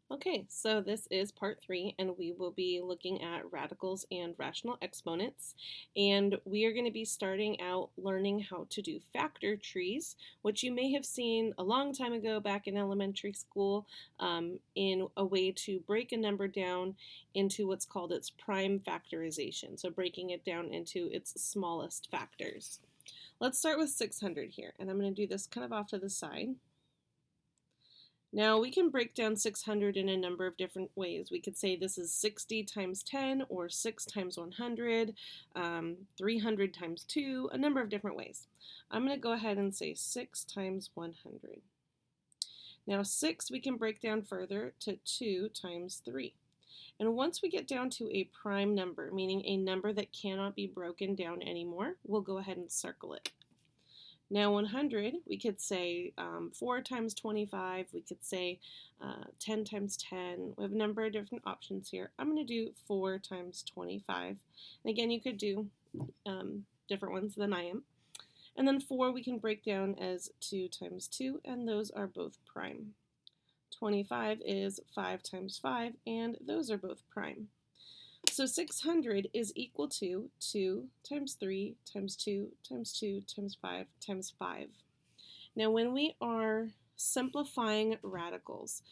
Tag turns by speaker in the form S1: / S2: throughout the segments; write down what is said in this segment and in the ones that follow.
S1: Okay, so this is part 3, and we will be looking at radicals and rational exponents. And we are going to be starting out learning how to do factor trees, which you may have seen a long time ago back in elementary school, in a way to break a number down into what's called its prime factorization. So breaking it down into its smallest factors. Let's start with 600 here, and I'm going to do this kind of off to the side. Now we can break down 600 in a number of different ways. We could say this is 60 times 10 or 6 times 100, 300 times 2, a number of different ways. I'm going to go ahead and say 6 times 100. Now 6 we can break down further to 2 times 3. And once we get down to a prime number, meaning a number that cannot be broken down anymore, we'll go ahead and circle it. Now 100, we could say 4 times 25, we could say 10 times 10. We have a number of different options here. I'm going to do 4 times 25. And again, you could do different ones than I am. And then 4 we can break down as 2 times 2, and those are both prime. 25 is 5 times 5, and those are both prime. So 600 is equal to 2 times 3 times 2 times 2 times 5 times 5. Now when we are simplifying radicals,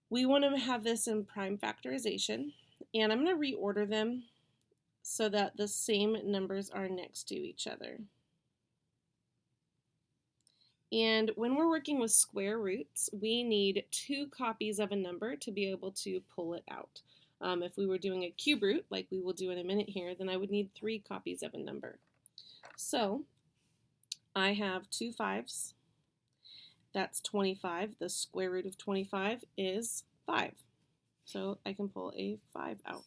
S1: we want to have this in prime factorization, and I'm going to reorder them so that the same numbers are next to each other. And when we're working with square roots, we need 2 copies of a number to be able to pull it out. If we were doing a cube root, like we will do in a minute here, then I would need 3 copies of a number. So I have 2 5s. That's 25. The square root of 25 is 5. So I can pull a 5 out.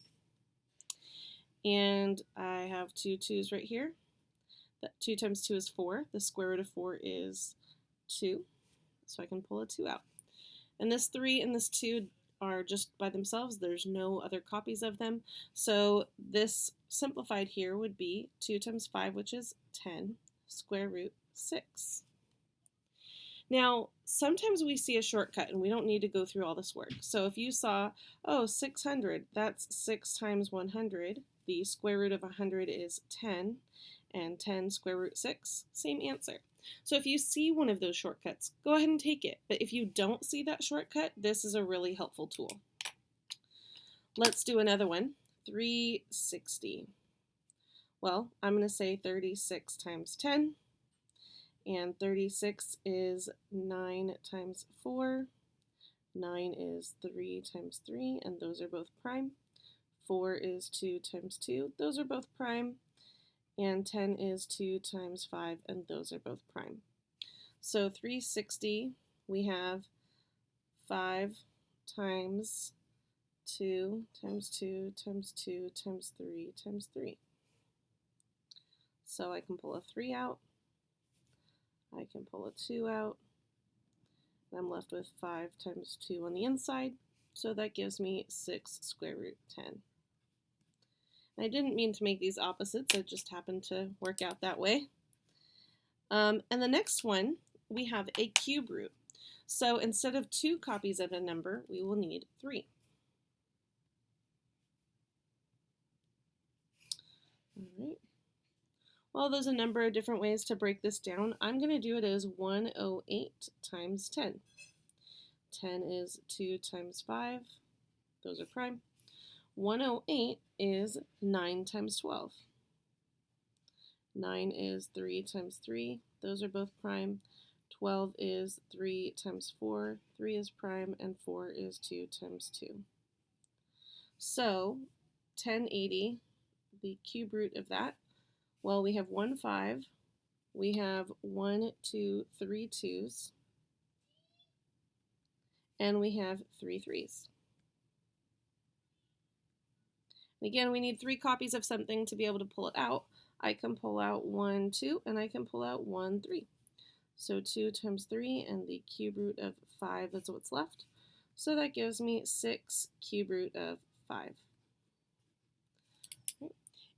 S1: And I have 2 2s right here. That 2 times 2 is 4. The square root of 4 is 2. So I can pull a 2 out. And this 3 and this 2 are just by themselves. There's no other copies of them. So this simplified here would be 2 times 5, which is 10, square root 6. Now, sometimes we see a shortcut and we don't need to go through all this work. So if you saw, oh, 600, that's 6 times 100. The square root of 100 is 10, and 10 square root 6, same answer. So if you see one of those shortcuts, go ahead and take it. But if you don't see that shortcut, this is a really helpful tool. Let's do another one, 360. Well, I'm going to say 36 times 10, and 36 is 9 times 4. 9 is 3 times 3, and those are both prime. 4 is 2 times 2, those are both prime. And 10 is 2 times 5, and those are both prime. So 360, we have 5 times 2 times 2 times 2 times 3 times 3. So I can pull a 3 out, I can pull a 2 out, and I'm left with 5 times 2 on the inside, so that gives me 6 square root 10. I didn't mean to make these opposites, it just happened to work out that way. And the next one, we have a cube root. So instead of 2 copies of a number, we will need 3. All right. Well, there's a number of different ways to break this down. I'm going to do it as 108 times 10. 10 is 2 times 5. Those are prime. 108 is 9 times 12. 9 is 3 times 3. Those are both prime. 12 is 3 times 4. 3 is prime, and 4 is 2 times 2. So 1080, the cube root of that, well, we have 1 5. We have 1 2 3 2s. And we have 3 3s. Again, we need 3 copies of something to be able to pull it out. I can pull out 1 2, and I can pull out 1 3. So 2 times 3, and the cube root of 5 is what's left. So that gives me 6 cube root of 5.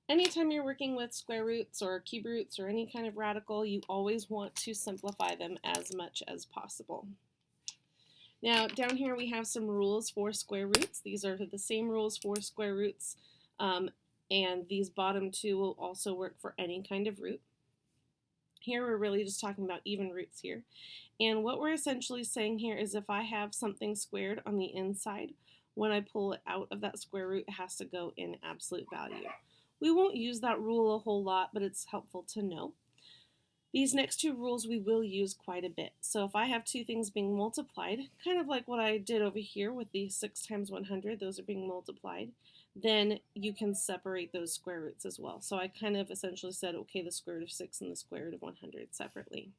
S1: Anytime you're working with square roots or cube roots or any kind of radical, you always want to simplify them as much as possible. Now down here we have some rules for square roots. These are the same rules for square roots, and these bottom two will also work for any kind of root. Here we're really just talking about even roots here. And what we're essentially saying here is if I have something squared on the inside, when I pull it out of that square root, it has to go in absolute value. We won't use that rule a whole lot, but it's helpful to know. These next two rules we will use quite a bit. So if I have two things being multiplied, kind of like what I did over here with the 6 times 100, those are being multiplied, then you can separate those square roots as well. So I kind of essentially said, okay, the square root of 6 and the square root of 100 separately.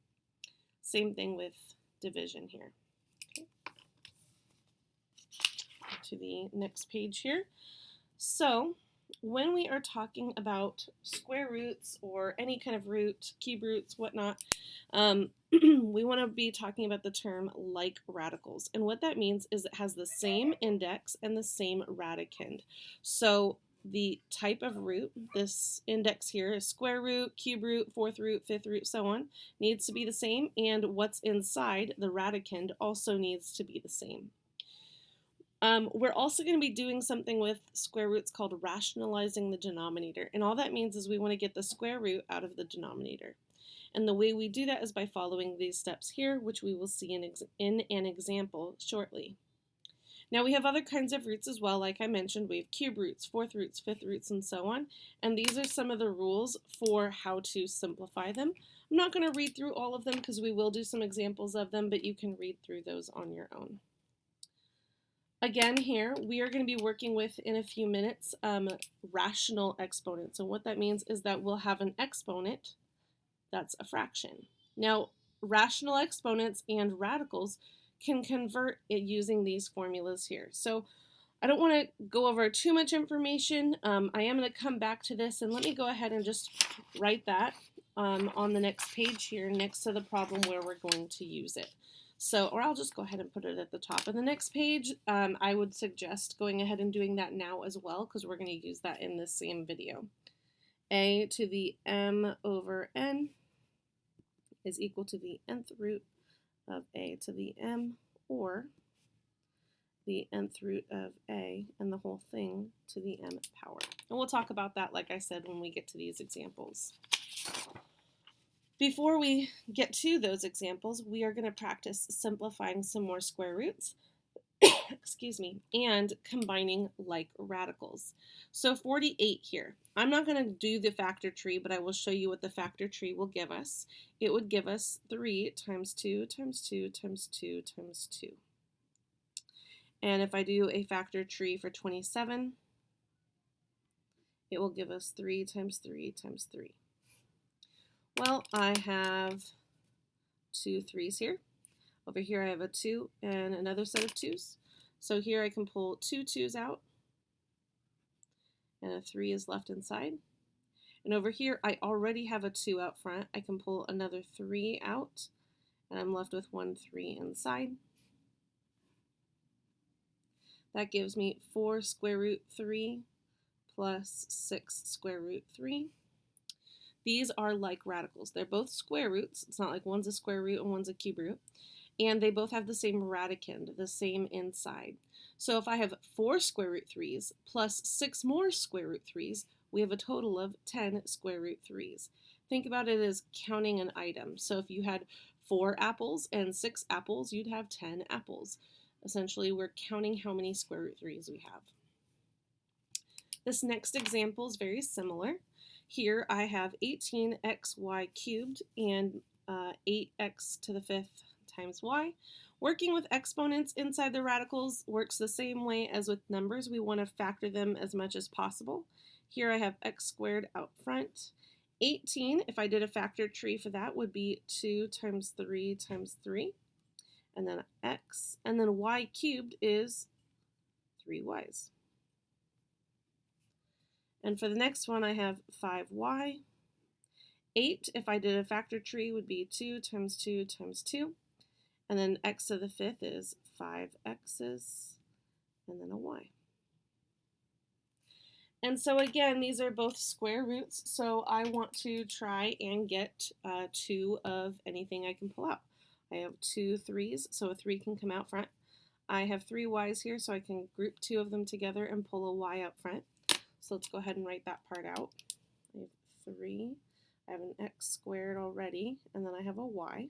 S1: Same thing with division here. Okay. To the next page here. So when we are talking about square roots or any kind of root, cube roots, whatnot, we want to be talking about the term like radicals. And what that means is it has the same index and the same radicand. So the type of root, this index here is square root, cube root, fourth root, fifth root, so on, needs to be the same. And what's inside the radicand also needs to be the same. We're also going to be doing something with square roots called rationalizing the denominator. And all that means is we want to get the square root out of the denominator. And the way we do that is by following these steps here, which we will see in an example shortly. Now we have other kinds of roots as well. Like I mentioned, we have cube roots, fourth roots, fifth roots, and so on. And these are some of the rules for how to simplify them. I'm not going to read through all of them because we will do some examples of them, but you can read through those on your own. Again here, we are going to be working with, in a few minutes, rational exponents. And what that means is that we'll have an exponent that's a fraction. Now, rational exponents and radicals can convert it using these formulas here. So I don't want to go over too much information. I am going to come back to this, and let me go ahead and just write that on the next page here next to the problem where we're going to use it. So, or I'll just go ahead and put it at the top of the next page. I would suggest going ahead and doing that now as well because we're going to use that in this same video. A to the m over n is equal to the nth root of a to the m, or the nth root of a and the whole thing to the mth power. And we'll talk about that, like I said, when we get to these examples. Before we get to those examples, we are going to practice simplifying some more square roots, excuse me, and combining like radicals. So 48 here. I'm not going to do the factor tree, but I will show you what the factor tree will give us. It would give us 3 times 2 times 2 times 2 times 2. And if I do a factor tree for 27, it will give us 3 times 3 times 3. Well, I have 2 3s here. Over here I have a 2 and another set of 2s. So here I can pull 2 2s out, and a 3 is left inside. And over here I already have a 2 out front. I can pull another 3 out, and I'm left with 1 3 inside. That gives me 4 square root 3 plus 6 square root 3. These are like radicals. They're both square roots. It's not like one's a square root and one's a cube root. And they both have the same radicand, the same inside. So if I have 4 square root 3s plus 6 more square root 3s, we have a total of 10 square root 3s. Think about it as counting an item. So if you had 4 apples and 6 apples, you'd have 10 apples. Essentially, we're counting how many square root 3s we have. This next example is very similar. Here I have 18xy cubed and 8x to the 5th times y. Working with exponents inside the radicals works the same way as with numbers. We want to factor them as much as possible. Here I have x squared out front. 18, if I did a factor tree for that, would be 2 times 3 times 3. And then x. And then y cubed is 3y's. And for the next one, I have 5y. 8, if I did a factor tree, would be 2 times 2 times 2. And then x to the 5th is 5x's, and then a y. And so again, these are both square roots, so I want to try and get 2 of anything I can pull out. I have 2 3s, so a 3 can come out front. I have 3 y's here, so I can group 2 of them together and pull a y up front. So let's go ahead and write that part out. I have 3, I have an x squared already, and then I have a y.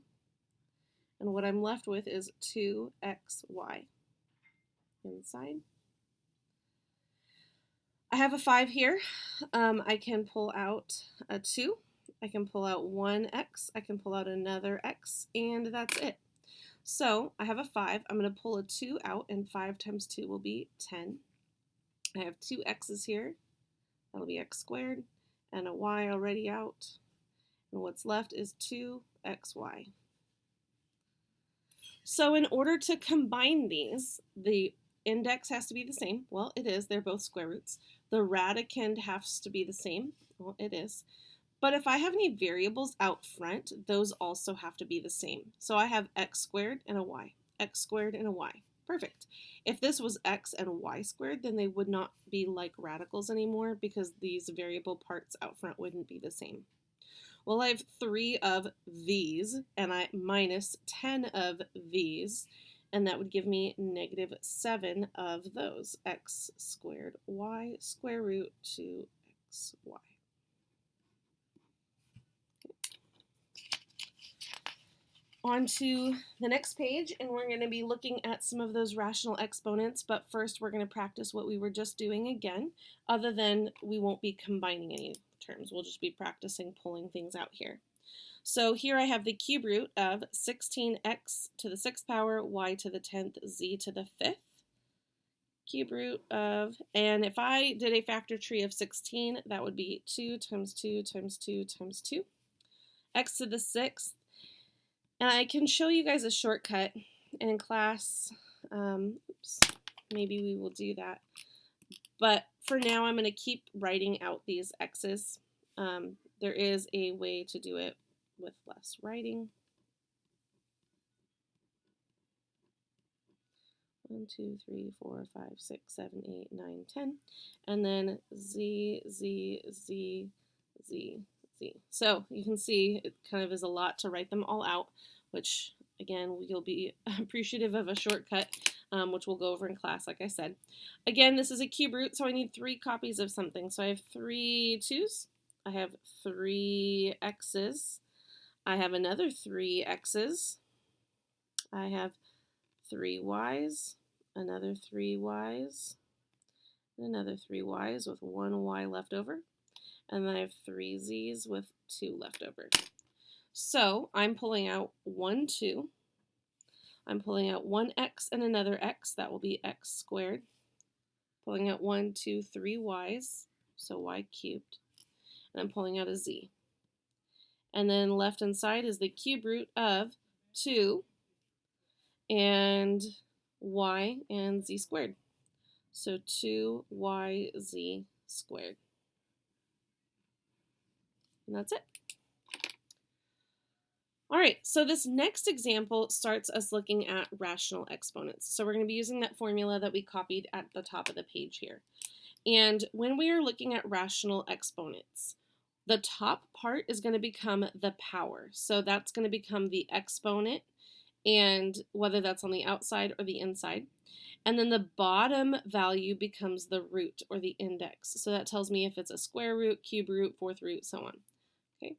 S1: And what I'm left with is 2xy inside. I have a 5 here. I can pull out a 2. I can pull out one x. I can pull out another x, and that's it. So I have a 5. I'm going to pull a 2 out, and 5 times 2 will be 10. I have 2 x's here. That'll be x squared, and a y already out. And what's left is 2xy. So in order to combine these, the index has to be the same. Well, it is. They're both square roots. The radicand has to be the same. Well, it is. But if I have any variables out front, those also have to be the same. So I have x squared and a y, x squared and a y. Perfect. If this was x and y squared, then they would not be like radicals anymore because these variable parts out front wouldn't be the same. Well, I have 3 of these, and I minus 10 of these, and that would give me negative 7 of those, x squared y square root 2xy. On to the next page, and we're going to be looking at some of those rational exponents, but first we're going to practice what we were just doing again, other than we won't be combining any terms. We'll just be practicing pulling things out here. So here I have the cube root of 16x to the 6th power, y to the 10th, z to the 5th. Cube root of, and if I did a factor tree of 16, that would be 2 times 2 times 2 times 2. X to the 6th. And I can show you guys a shortcut, and in class, maybe we will do that. But for now, I'm going to keep writing out these x's. There is a way to do it with less writing. 1, 2, 3, 4, 5, 6, 7, 8, 9, 10. And then z, z, z, z. So you can see it kind of is a lot to write them all out, which again, you'll be appreciative of a shortcut, which we'll go over in class, like I said. Again, this is a cube root, so I need 3 copies of something. So I have 3 2's, I have 3 x's, I have another 3 x's, I have 3 y's, another 3 y's, another 3 y's with 1 y left over. And then I have 3 z's with 2 left over. So I'm pulling out 1, 2. I'm pulling out one x and another x. That will be x squared. Pulling out 1, 2, 3 y's, so y cubed. And I'm pulling out a z. And then left hand side is the cube root of 2 and y and z squared. So 2yz squared. And that's it. All right, so this next example starts us looking at rational exponents. So we're going to be using that formula that we copied at the top of the page here. And when we are looking at rational exponents, the top part is going to become the power. So that's going to become the exponent, and whether that's on the outside or the inside. And then the bottom value becomes the root or the index. So that tells me if it's a square root, cube root, fourth root, so on. Okay.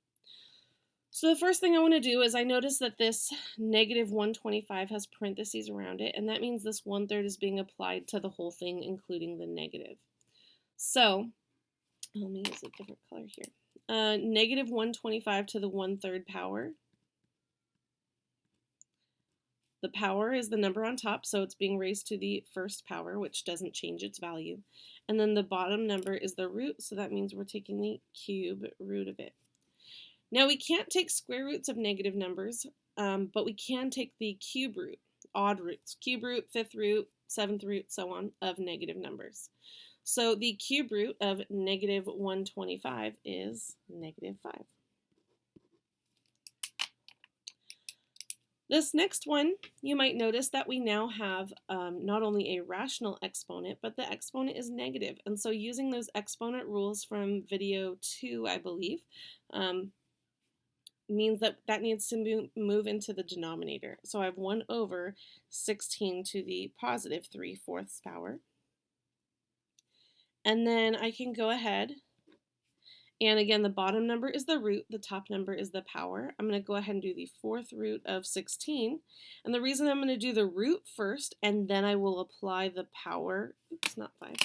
S1: So the first thing I want to do is I notice that this negative 125 has parentheses around it, and that means this 1/3 is being applied to the whole thing, including the negative. So let me use a different color here. Negative 125 to the 1/3 power. The power is the number on top, so it's being raised to the first power, which doesn't change its value. And then the bottom number is the root, so that means we're taking the cube root of it. Now we can't take square roots of negative numbers, but we can take the cube root, odd roots, cube root, 5th root, 7th root, so on, of negative numbers. So the cube root of negative 125 is negative 5. This next one, you might notice that we now have not only a rational exponent, but the exponent is negative. And so using those exponent rules from video 2, I believe, means that that needs to move into the denominator. So I have 1 over 16 to the positive 3/4 power. And then I can go ahead, and again, the bottom number is the root, the top number is the power. I'm going to go ahead and do the 4th root of 16. And the reason I'm going to do the root first, and then I will apply the power, oops, not 5,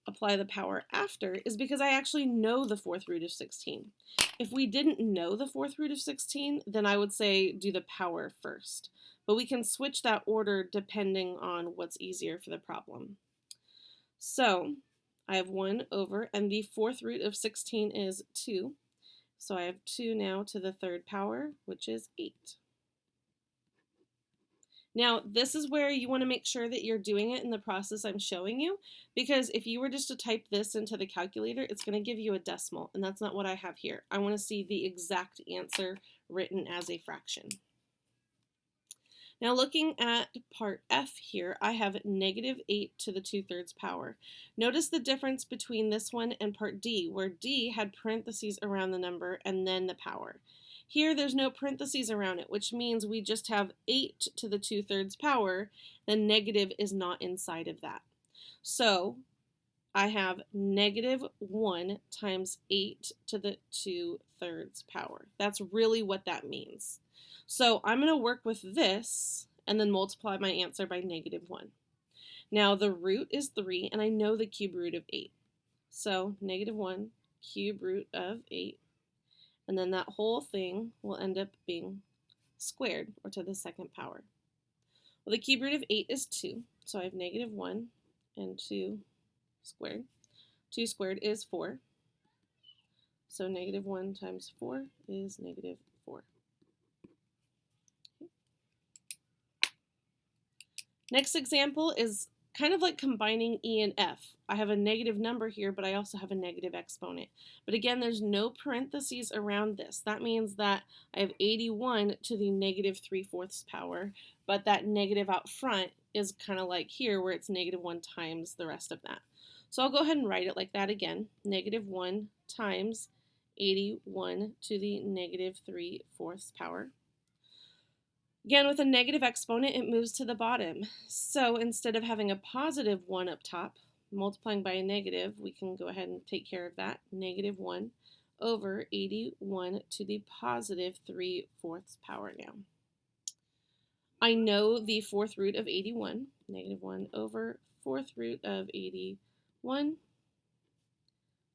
S1: apply the power after, is because I actually know the 4th root of 16. If we didn't know the 4th root of 16, then I would say do the power first. But we can switch that order depending on what's easier for the problem. So I have 1 over, and the 4th root of 16 is 2. So I have 2 now to the 3rd power, which is 8. Now, this is where you want to make sure that you're doing it in the process I'm showing you, because if you were just to type this into the calculator, it's going to give you a decimal, and that's not what I have here. I want to see the exact answer written as a fraction. Now, looking at part F here, I have negative 8 to the 2/3 power. Notice the difference between this one and part D, where D had parentheses around the number and then the power. Here, there's no parentheses around it, which means we just have 8 to the 2/3 power. The negative is not inside of that. So I have negative 1 times 8 to the 2/3 power. That's really what that means. So I'm going to work with this and then multiply my answer by negative 1. Now the root is 3, and I know the cube root of 8. So negative 1 cube root of 8. And then that whole thing will end up being squared, or to the 2nd power. Well, the cube root of 8 is 2, so I have negative 1 and 2 squared. 2 squared is 4. So negative 1 times 4 is negative 4. Okay. Next example is kind of like combining E and F. I have a negative number here, but I also have a negative exponent. But again, there's no parentheses around this. That means that I have 81 to the negative 3/4 power, but that negative out front is kind of like here where it's negative 1 times the rest of that. So I'll go ahead and write it like that again. Negative 1 times 81 to the negative 3/4 power. Again, with a negative exponent, it moves to the bottom. So instead of having a positive 1 up top, multiplying by a negative, we can go ahead and take care of that. Negative 1 over 81 to the positive 3/4 power now. I know the 4th root of 81. Negative 1 over 4th root of 81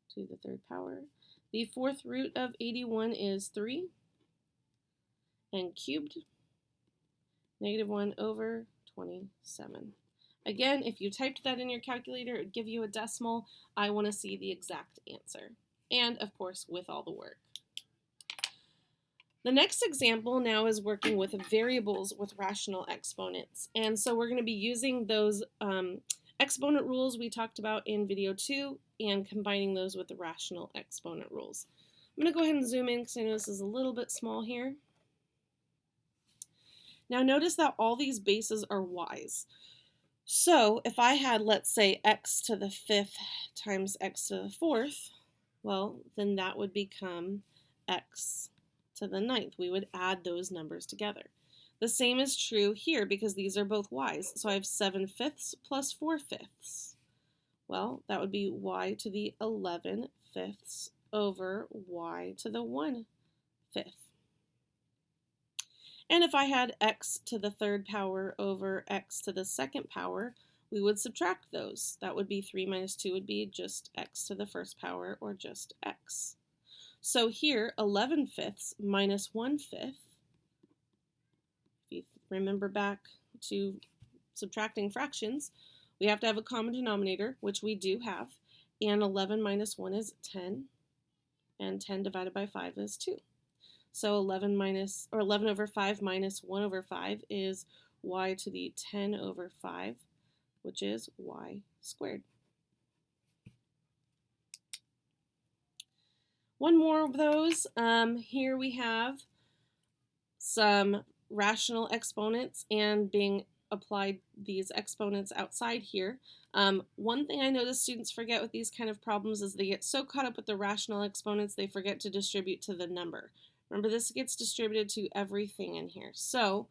S1: to the 3rd power. The 4th root of 81 is 3, and cubed. Negative 1 over 27. Again, if you typed that in your calculator, it would give you a decimal. I want to see the exact answer. And, of course, with all the work. The next example now is working with variables with rational exponents. And so we're going to be using those exponent rules we talked about in video 2 and combining those with the rational exponent rules. I'm going to go ahead and zoom in because I know this is a little bit small here. Now notice that all these bases are y's. So if I had, let's say, x to the 5th times x to the 4th, well, then that would become x to the 9th. We would add those numbers together. The same is true here because these are both y's. So I have 7/5 plus 4/5. Well, that would be y to the 11/5 over y to the 1/5. And if I had x to the 3rd power over x to the 2nd power, we would subtract those. That would be 3 minus 2 would be just x to the 1st power, or just x. So here, 11/5 minus 1/5, if you remember back to subtracting fractions, we have to have a common denominator, which we do have, and 11 minus 1 is 10, and 10 divided by 5 is 2. So 11 over 5 minus 1 over 5 is y to the 10 over 5, which is y squared. One more of those. Here we have some rational exponents and being applied these exponents outside here. One thing I notice students forget with these kind of problems is they get so caught up with the rational exponents they forget to distribute to the number. Remember, this gets distributed to everything in here. So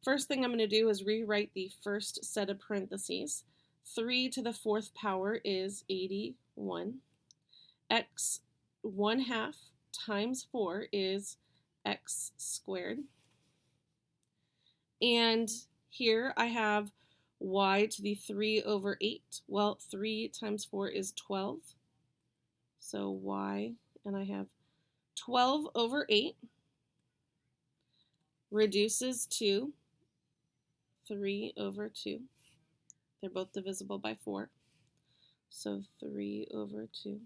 S1: first thing I'm going to do is rewrite the first set of parentheses. 3 to the 4th power is 81. X 1/2 times 4 is x squared. And here I have y to the 3 over 8. Well, 3 times 4 is 12. So y, and I have 12 over 8 reduces to 3 over 2. They're both divisible by 4. So 3 over 2.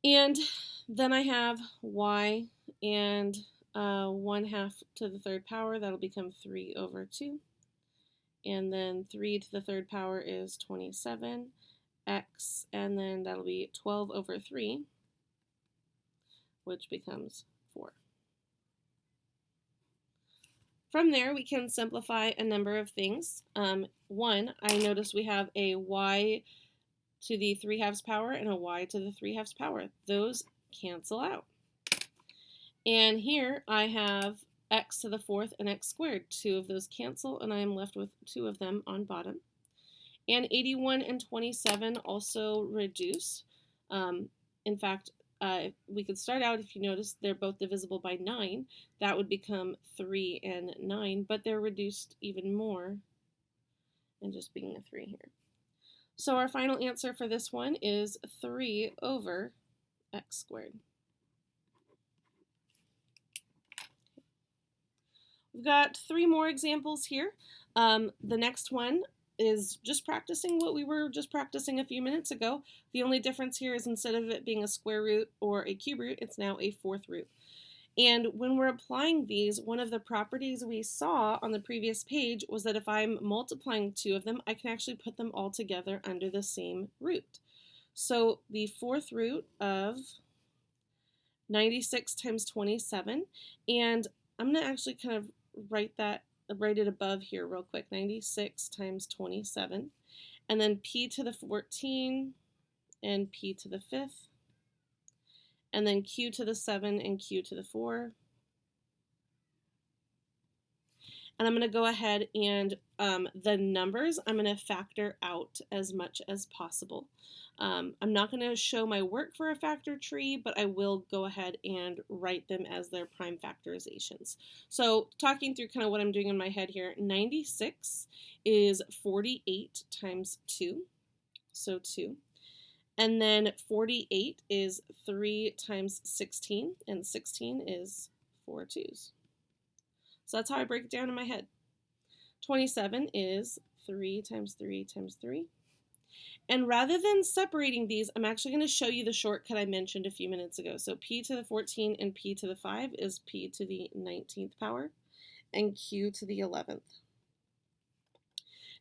S1: And then I have y and 1/2 to the 3rd power. That'll become 3 over 2. And then 3 to the 3rd power is 27. X, and then that'll be 12 over 3, which becomes 4. From there, we can simplify a number of things. 1, I notice we have a y to the 3/2 power and a y to the 3/2 power. Those cancel out. And here I have x to the 4th and x squared. 2 of those cancel, and I am left with 2 of them on bottom. And 81 and 27 also reduce. In fact, we could start out, if you notice, they're both divisible by 9. That would become 3 and 9, but they're reduced even more, and just being a 3 here. So our final answer for this one is 3 over x squared. We've got 3 more examples here. The next one is just practicing what we were just practicing a few minutes ago. The only difference here is instead of it being a square root or a cube root, it's now a 4th root. And when we're applying these, one of the properties we saw on the previous page was that if I'm multiplying 2 of them, I can actually put them all together under the same root. So the 4th root of 96 times 27, and I'm going to actually kind of write it above here real quick. 96 times 27, and then p to the 14 and p to the 5th, and then q to the 7 and q to the 4. And I'm going to go ahead and the numbers I'm going to factor out as much as possible. I'm not going to show my work for a factor tree, but I will go ahead and write them as their prime factorizations. So talking through kind of what I'm doing in my head here, 96 is 48 times 2, so 2. And then 48 is 3 times 16, and 16 is 4 2s. So that's how I break it down in my head. 27 is 3 times 3 times 3. And rather than separating these, I'm actually going to show you the shortcut I mentioned a few minutes ago. So p to the 14 and p to the 5 is p to the 19th power, and q to the 11th.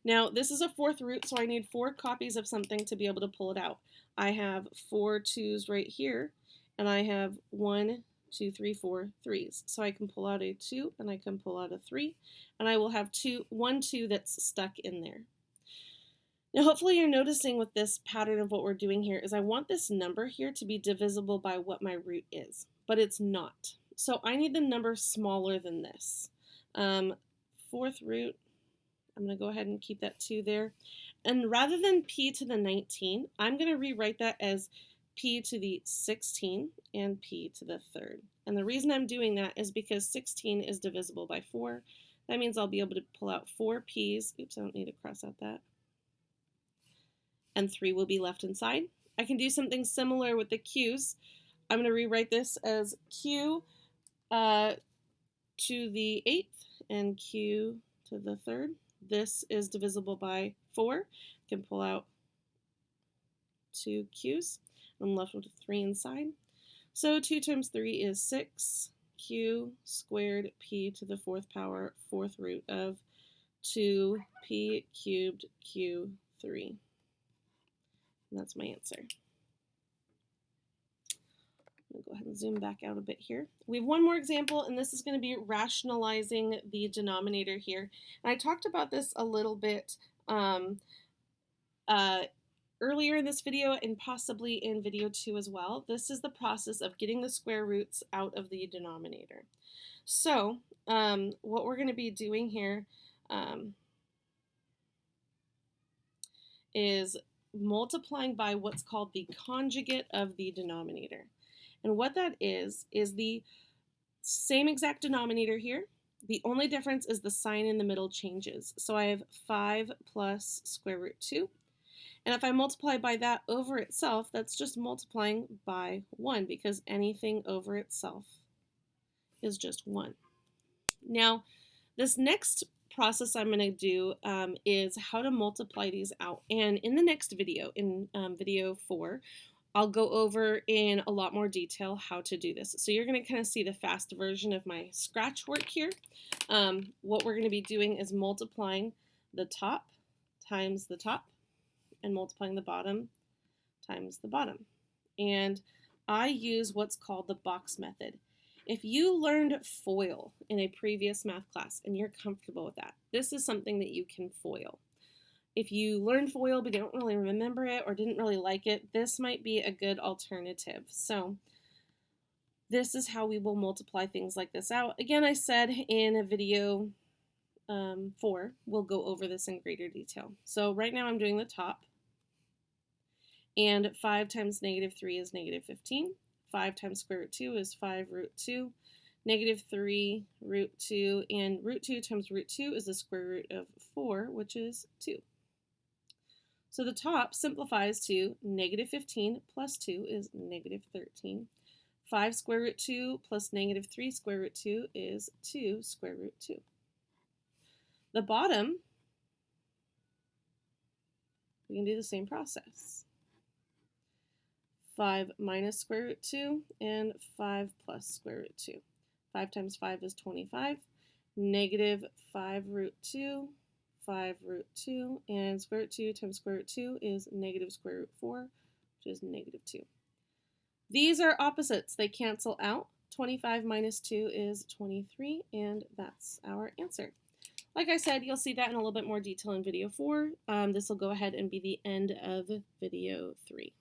S1: Now, this is a 4th root, so I need 4 copies of something to be able to pull it out. I have 4 2s right here, and I have 1, 2, 3, 4 3s. So I can pull out a 2, and I can pull out a 3, and I will have 1 2 that's stuck in there. Now, hopefully you're noticing with this pattern of what we're doing here is I want this number here to be divisible by what my root is, but it's not. So I need the number smaller than this. 4th root, I'm going to go ahead and keep that 2 there. And rather than p to the 19, I'm going to rewrite that as p to the 16 and p to the 3rd. And the reason I'm doing that is because 16 is divisible by 4. That means I'll be able to pull out 4 p's. Oops, I don't need to cross out that. And 3 will be left inside. I can do something similar with the q's. I'm going to rewrite this as q to the 8th and q to the 3rd. This is divisible by 4. I can pull out 2 q's. I'm left with 3 inside. So 2 times 3 is 6. Q squared p to the 4th power, 4th root of 2p cubed q3. And that's my answer. I'm going to go ahead and zoom back out a bit here. We have one more example, and this is going to be rationalizing the denominator here. And I talked about this a little bit earlier in this video and possibly in video 2 as well, this is the process of getting the square roots out of the denominator. So what we're going to be doing here is multiplying by what's called the conjugate of the denominator. And what that is the same exact denominator here. The only difference is the sign in the middle changes. So I have 5 plus square root 2. And if I multiply by that over itself, that's just multiplying by 1 because anything over itself is just 1. Now, this next process I'm going to do is how to multiply these out. And in the next video, in video 4, I'll go over in a lot more detail how to do this. So you're going to kind of see the fast version of my scratch work here. What we're going to be doing is multiplying the top times the top and multiplying the bottom times the bottom. And I use what's called the box method. If you learned FOIL in a previous math class and you're comfortable with that, this is something that you can FOIL. If you learned FOIL but don't really remember it or didn't really like it, this might be a good alternative. So this is how we will multiply things like this out. Again, I said in a video 4, we'll go over this in greater detail. So right now I'm doing the top. And 5 times negative 3 is negative 15. 5 times square root 2 is 5 root 2. Negative 3 root 2. And root 2 times root 2 is the square root of 4, which is 2. So the top simplifies to negative 15 plus 2 is negative 13. 5 square root 2 plus negative 3 square root 2 is 2 square root 2. The bottom, we can do the same process. 5 minus square root 2 and 5 plus square root 2. 5 times 5 is 25. Negative 5 root 2, 5 root 2, and square root 2 times square root 2 is negative square root 4, which is negative 2. These are opposites. They cancel out. 25 minus 2 is 23, and that's our answer. Like I said, you'll see that in a little bit more detail in video 4. This will go ahead and be the end of video 3.